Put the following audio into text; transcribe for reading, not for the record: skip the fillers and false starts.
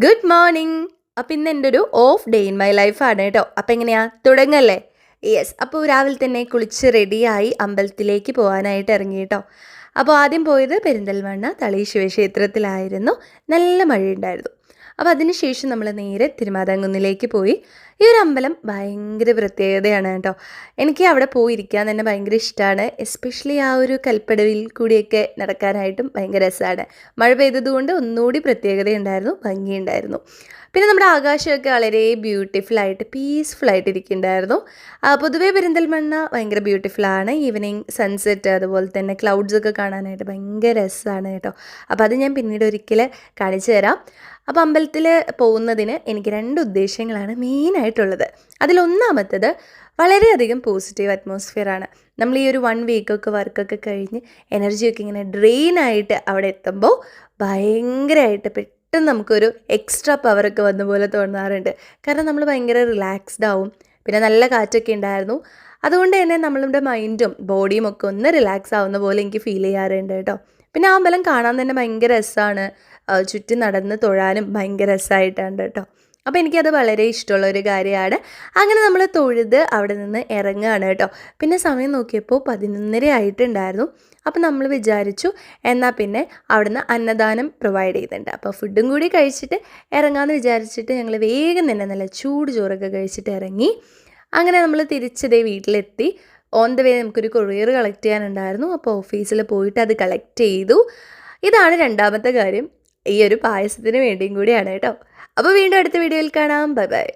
Good morning. അപ്പം ഇന്ന് എൻ്റെ ഒരു ഓഫ് ഡേ ഇൻ മൈ ലൈഫാണ് കേട്ടോ. അപ്പം എങ്ങനെയാ തുടങ്ങല്ലേ? യെസ്. അപ്പോൾ രാവിലെ തന്നെ കുളിച്ച് റെഡിയായി അമ്പലത്തിലേക്ക് പോകാനായിട്ട് ഇറങ്ങി കേട്ടോ. അപ്പോൾ ആദ്യം പോയത് പെരിന്തൽമണ്ണ തളി ശിവക്ഷേത്രത്തിലായിരുന്നു. നല്ല മഴയുണ്ടായിരുന്നു. അപ്പോൾ അതിനുശേഷം നമ്മൾ നേരെ തിരുമാതാംകുന്നിലേക്ക് പോയി. ഈ ഒരു അമ്പലം ഭയങ്കര പ്രത്യേകതയാണ് കേട്ടോ. എനിക്ക് അവിടെ പോയിരിക്കാൻ തന്നെ ഭയങ്കര ഇഷ്ടമാണ്. എസ്പെഷ്യലി ആ ഒരു കൽപ്പടവിൽ കൂടിയൊക്കെ നടക്കാനായിട്ടും ഭയങ്കര രസമാണ്. മഴ പെയ്തതുകൊണ്ട് ഒന്നുകൂടി പ്രത്യേകതയുണ്ടായിരുന്നു, ഭംഗിയുണ്ടായിരുന്നു. പിന്നെ നമ്മുടെ ആകാശമൊക്കെ വളരെ ബ്യൂട്ടിഫുള്ളായിട്ട് പീസ്ഫുള്ളായിട്ട് ഇരിക്കുന്നുണ്ടായിരുന്നു. പൊതുവേ പെരിന്തൽമണ്ണ ഭയങ്കര ബ്യൂട്ടിഫുള്ളാണ്. ഈവനിങ് സൺസെറ്റ് അതുപോലെ തന്നെ ക്ലൗഡ്സൊക്കെ കാണാനായിട്ട് ഭയങ്കര രസമാണ് കേട്ടോ. അപ്പോൾ അത് ഞാൻ പിന്നീട് ഒരിക്കൽ കാണിച്ചു തരാം. അപ്പോൾ അമ്പലത്തിൽ പോകുന്നതിന് എനിക്ക് 2 ഉദ്ദേശങ്ങളാണ് മെയിനായിട്ടുള്ളത്. അതിലൊന്നാമത്തത് വളരെയധികം പോസിറ്റീവ് അറ്റ്മോസ്ഫിയറാണ്. നമ്മൾ ഈ ഒരു 1 വീക്കൊക്കെ വർക്കൊക്കെ കഴിഞ്ഞ് എനർജിയൊക്കെ ഇങ്ങനെ ഡ്രെയിനായിട്ട് അവിടെ എത്തുമ്പോൾ ഭയങ്കരമായിട്ട് പെട്ടെന്ന് നമുക്കൊരു എക്സ്ട്രാ പവറൊക്കെ വന്ന പോലെ തോന്നാറുണ്ട്. കാരണം നമ്മൾ ഭയങ്കര റിലാക്സ്ഡ് ആവും. പിന്നെ നല്ല കാറ്റൊക്കെ ഉണ്ടായിരുന്നു. അതുകൊണ്ട് തന്നെ നമ്മളുടെ മൈൻഡും ബോഡിയും ഒക്കെ ഒന്ന് റിലാക്സ് ആവുന്ന പോലെ എനിക്ക് ഫീൽ ചെയ്യാറുണ്ട് കേട്ടോ. പിന്നെ ആ അമ്പലം കാണാൻ തന്നെ ഭയങ്കര രസമാണ്. ചുറ്റി നടന്ന് തൊഴാനും ഭയങ്കര രസമായിട്ടുണ്ട് കേട്ടോ. അപ്പോൾ എനിക്കത് വളരെ ഇഷ്ടമുള്ള ഒരു കാര്യമാണ്. അങ്ങനെ നമ്മൾ തൊഴുത് അവിടെ നിന്ന് ഇറങ്ങുകയാണ് കേട്ടോ. പിന്നെ സമയം നോക്കിയപ്പോൾ 11:30 ആയിട്ടുണ്ടായിരുന്നു. അപ്പോൾ നമ്മൾ വിചാരിച്ചു എന്നാൽ പിന്നെ അവിടുന്ന് അന്നദാനം പ്രൊവൈഡ് ചെയ്യുന്നുണ്ട്, അപ്പോൾ ഫുഡും കൂടി കഴിച്ചിട്ട് ഇറങ്ങാമെന്ന് വിചാരിച്ചിട്ട് ഞങ്ങൾ വേഗം തന്നെ നല്ല ചൂട് ചോറൊക്കെ കഴിച്ചിട്ട് ഇറങ്ങി. അങ്ങനെ നമ്മൾ തിരിച്ചതേ വീട്ടിലെത്തി. ഓൺ ദ വേ നമുക്കൊരു കൊറിയർ കളക്ട് ചെയ്യാനുണ്ടായിരുന്നു. അപ്പോൾ ഓഫീസിൽ പോയിട്ട് അത് കളക്ട് ചെയ്തു. ഇതാണ് രണ്ടാമത്തെ കാര്യം. ഈ ഒരു പായസത്തിന് വേണ്ടിയും കൂടിയാണ് കേട്ടോ. അപ്പോൾ വീണ്ടും അടുത്ത വീഡിയോയിൽ കാണാം. Bye bye.